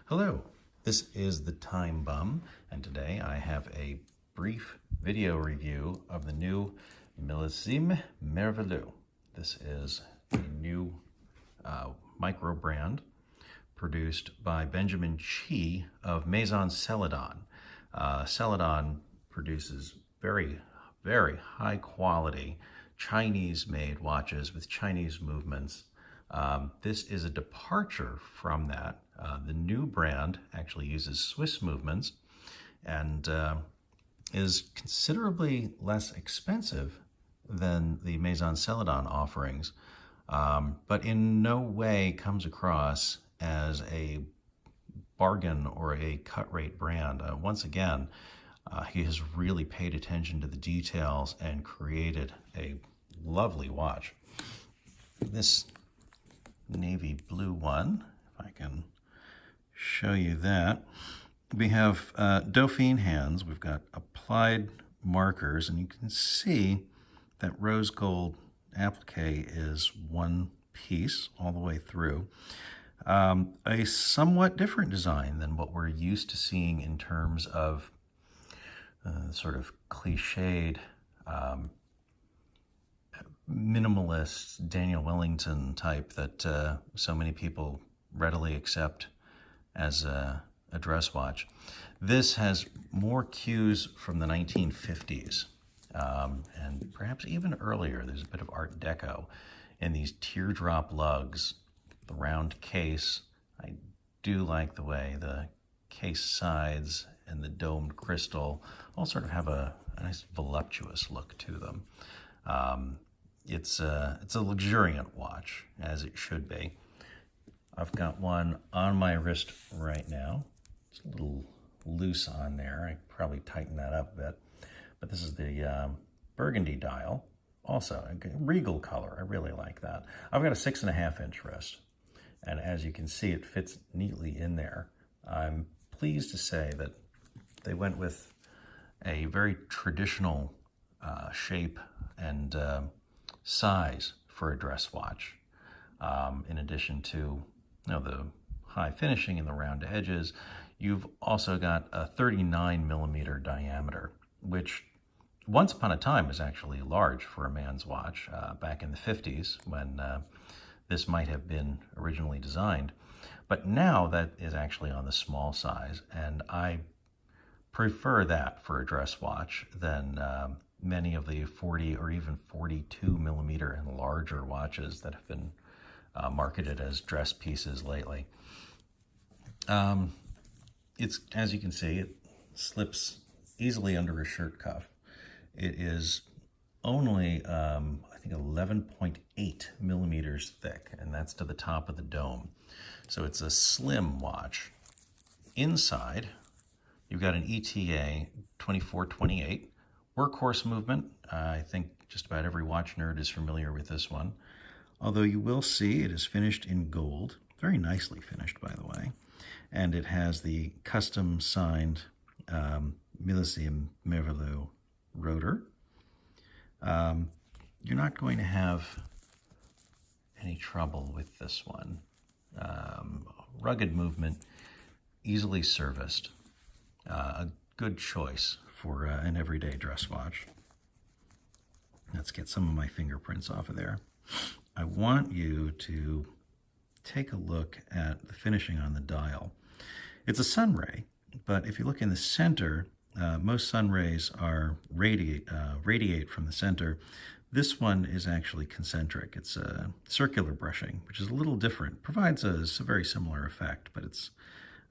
Hello, this is the Time Bum, and today I have a brief video review of the new Mille, sime, Merveilleux. This is a new micro brand produced by Benjamin Chi of Maison Celadon. Celadon produces very high quality Chinese-made watches with Chinese movements. This is a departure from that. The new brand actually uses Swiss movements and is considerably less expensive than the Maison Celadon offerings, but in no way comes across as a bargain or a cut rate brand. Once again, he has really paid attention to the details and created a lovely watch. This navy blue one, if I can show you that. We have Dauphine hands. We've got applied markers, and you can see that rose gold applique is one piece all the way through. A somewhat different design than what we're used to seeing in terms of sort of cliched minimalist Daniel Wellington type that so many people readily accept as a dress watch. This has more cues from the 1950s and perhaps even earlier. There's a bit of Art Deco in these teardrop lugs, the round case. I do like the way the case sides and the domed crystal all sort of have a nice voluptuous look to them. It's a luxuriant watch, as it should be. I've got one on my wrist right now. It's a little loose on there. I probably tighten that up a bit. But this is the burgundy dial. Also, a regal color. I really like that. I've got a 6.5-inch wrist. And as you can see, it fits neatly in there. I'm pleased to say that they went with a very traditional shape and size for a dress watch. In addition to the high finishing and the round edges, you've also got a 39 millimeter diameter, which once upon a time was actually large for a man's watch back in the 50s when this might have been originally designed. But now that is actually on the small size, and I prefer that for a dress watch than many of the 40 or even 42 millimeter and larger watches that have been marketed as dress pieces lately. It's, as you can see, it slips easily under a shirt cuff. It is only, I think, 11.8 millimeters thick, and that's to the top of the dome. So it's a slim watch. Inside, you've got an ETA 2428 workhorse movement. I think just about every watch nerd is familiar with this one. Although you will see it is finished in gold, very nicely finished, by the way. And it has the custom signed Mille, sime, Merveilleux rotor. You're not going to have any trouble with this one. Rugged movement, easily serviced. A good choice for an everyday dress watch. Let's get some of my fingerprints off of there. I want you to take a look at the finishing on the dial. It's a sun ray, but if you look in the center, most sun rays are radiate from the center. This one is actually concentric. It's a circular brushing, which is a little different. Provides a very similar effect, but it's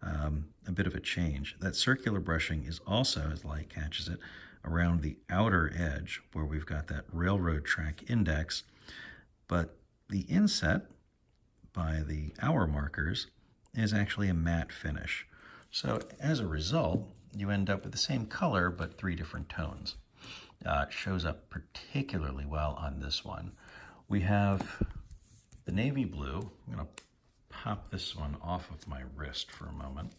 a bit of a change. That circular brushing is also, as light catches it, around the outer edge where we've got that railroad track index. But the inset by the hour markers is actually a matte finish. So as a result, you end up with the same color, but 3 different tones. It shows up particularly well on this one. We have the navy blue. I'm going to pop this one off of my wrist for a moment.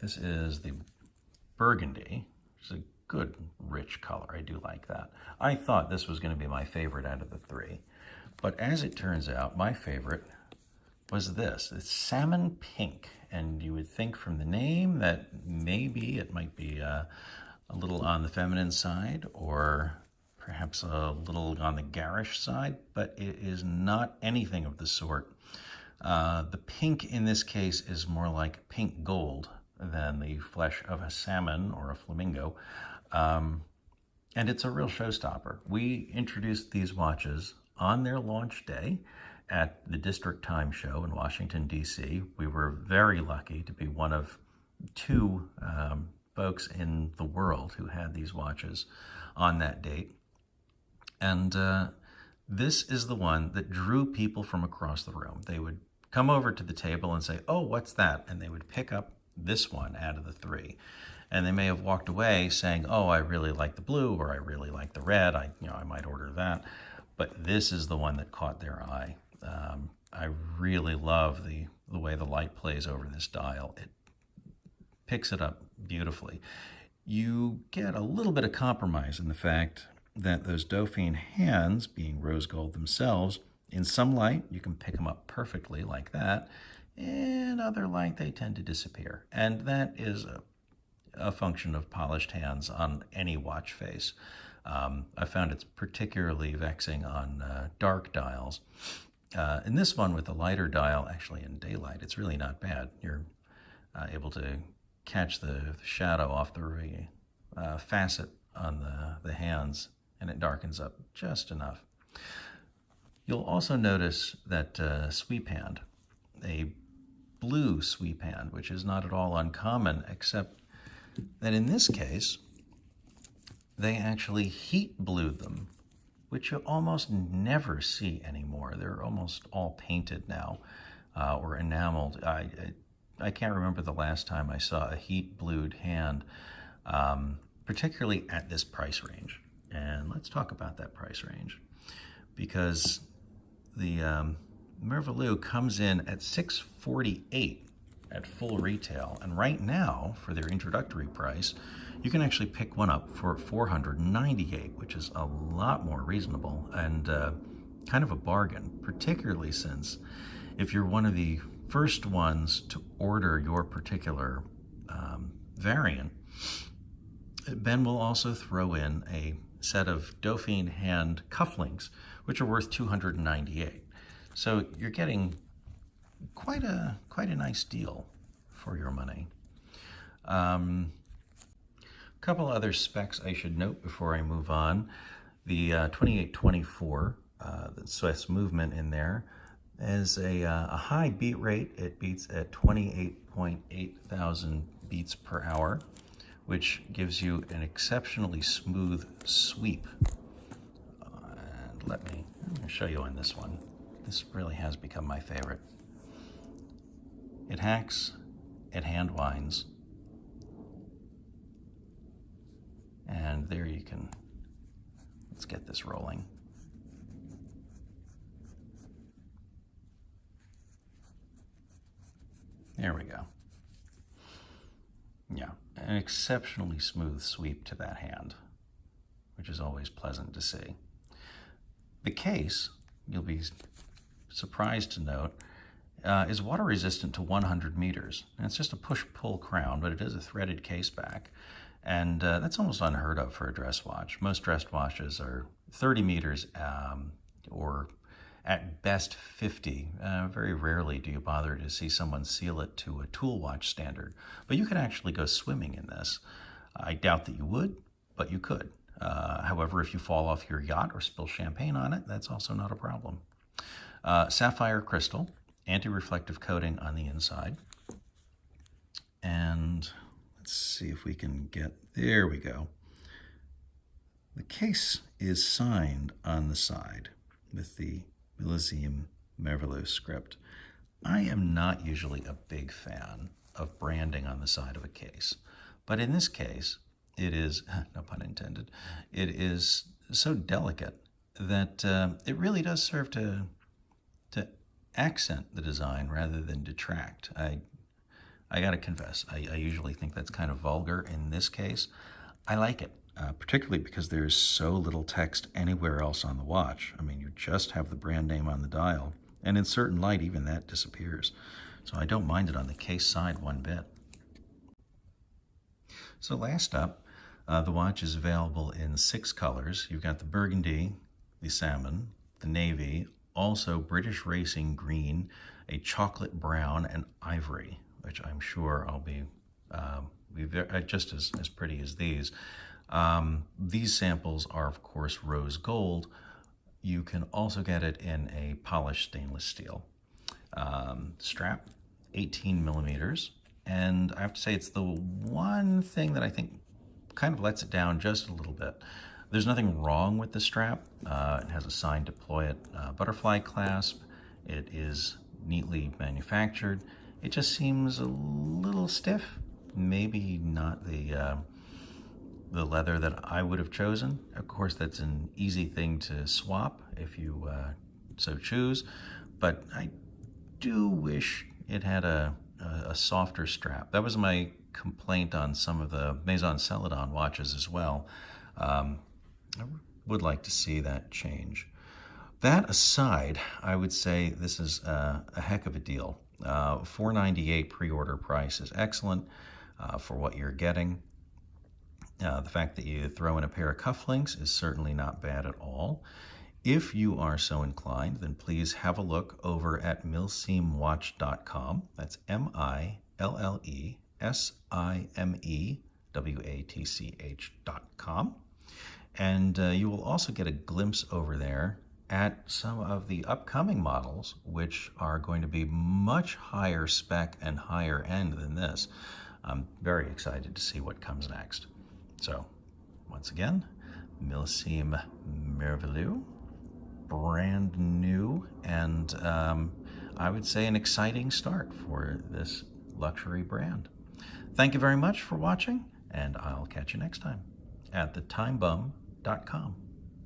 This is the burgundy, which is a good, rich color. I do like that. I thought this was going to be my favorite out of the 3. But as it turns out, my favorite was this. It's salmon pink, and you would think from the name that maybe it might be a little on the feminine side or perhaps a little on the garish side, but it is not anything of the sort. The pink in this case is more like pink gold than the flesh of a salmon or a flamingo. And it's a real showstopper. We introduced these watches on their launch day at the District Time Show in Washington, D.C. We were very lucky to be one of two folks in the world who had these watches on that date. And this is the one that drew people from across the room. They would come over to the table and say, "Oh, what's that?" And they would pick up this one out of the three. And they may have walked away saying, "Oh, I really like the blue," or "I really like the red. I might order that." But this is the one that caught their eye. I really love the way the light plays over this dial. It picks it up beautifully. You get a little bit of compromise in the fact that those Dauphine hands, being rose gold themselves, in some light you can pick them up perfectly like that. In other light they tend to disappear. And that is a function of polished hands on any watch face. I found it's particularly vexing on dark dials. In this one with the lighter dial, actually in daylight, it's really not bad. You're able to catch the shadow off the facet on the hands, and it darkens up just enough. You'll also notice that sweep hand, a blue sweep hand, which is not at all uncommon, except that in this case, they actually heat blued them, which you almost never see anymore. They're almost all painted now or enameled. I can't remember the last time I saw a heat blued hand, particularly at this price range. And let's talk about that price range, because the Merveilleux comes in at $648 at full retail, and right now for their introductory price you can actually pick one up for $498, which is a lot more reasonable and kind of a bargain, particularly since if you're one of the first ones to order your particular variant, Ben will also throw in a set of Dauphine hand cufflinks, which are worth $298. So you're getting quite a nice deal for your money. A couple other specs I should note before I move on. The 2824, the Swiss movement in there, is a high beat rate. It beats at 28.8 thousand beats per hour, which gives you an exceptionally smooth sweep. And let me show you on this one. This really has become my favorite. It hacks, it hand winds, and there you can, let's get this rolling. There we go. Yeah, an exceptionally smooth sweep to that hand, which is always pleasant to see. The case, you'll be surprised to note, is water resistant to 100 meters. And it's just a push-pull crown, but it is a threaded case back. And that's almost unheard of for a dress watch. Most dress watches are 30 meters or at best 50. Very rarely do you bother to see someone seal it to a tool watch standard. But you could actually go swimming in this. I doubt that you would, but you could. However, if you fall off your yacht or spill champagne on it, that's also not a problem. Sapphire crystal, anti-reflective coating on the inside. And let's see if we can get, there we go. The case is signed on the side with the Mille Merveilleux script. I am not usually a big fan of branding on the side of a case, but in this case, it is, no pun intended, it is so delicate that it really does serve to accent the design rather than detract. I got to confess, I usually think that's kind of vulgar. In this case, I like it, particularly because there's so little text anywhere else on the watch. I mean, you just have the brand name on the dial, And in certain light, even that disappears. So I don't mind it on the case side one bit. So last up, the watch is available in 6 colors. You've got the burgundy, the salmon, the navy, also British Racing green, a chocolate brown, and ivory, which I'm sure I'll be just as pretty as these. These samples are, of course, rose gold. You can also get it in a polished stainless steel. Strap, 18 millimeters. And I have to say, it's the one thing that I think kind of lets it down just a little bit. There's nothing wrong with the strap. It has a sign deploy it butterfly clasp. It is neatly manufactured. It just seems a little stiff. Maybe not the leather that I would have chosen. Of course, that's an easy thing to swap if you so choose. But I do wish it had a softer strap. That was my complaint on some of the Maison Celadon watches as well. I would like to see that change. That aside, I would say this is a heck of a deal. $498 pre-order price is excellent for what you're getting. The fact that you throw in a pair of cufflinks is certainly not bad at all. If you are so inclined, then please have a look over at millesimewatch.com. That's MILLESIMEWATCH.com. And you will also get a glimpse over there at some of the upcoming models, which are going to be much higher spec and higher end than this. I'm very excited to see what comes next. So, once again, Millesime Merveilleux, brand new, and I would say an exciting start for this luxury brand. Thank you very much for watching, and I'll catch you next time at thetimebum.com.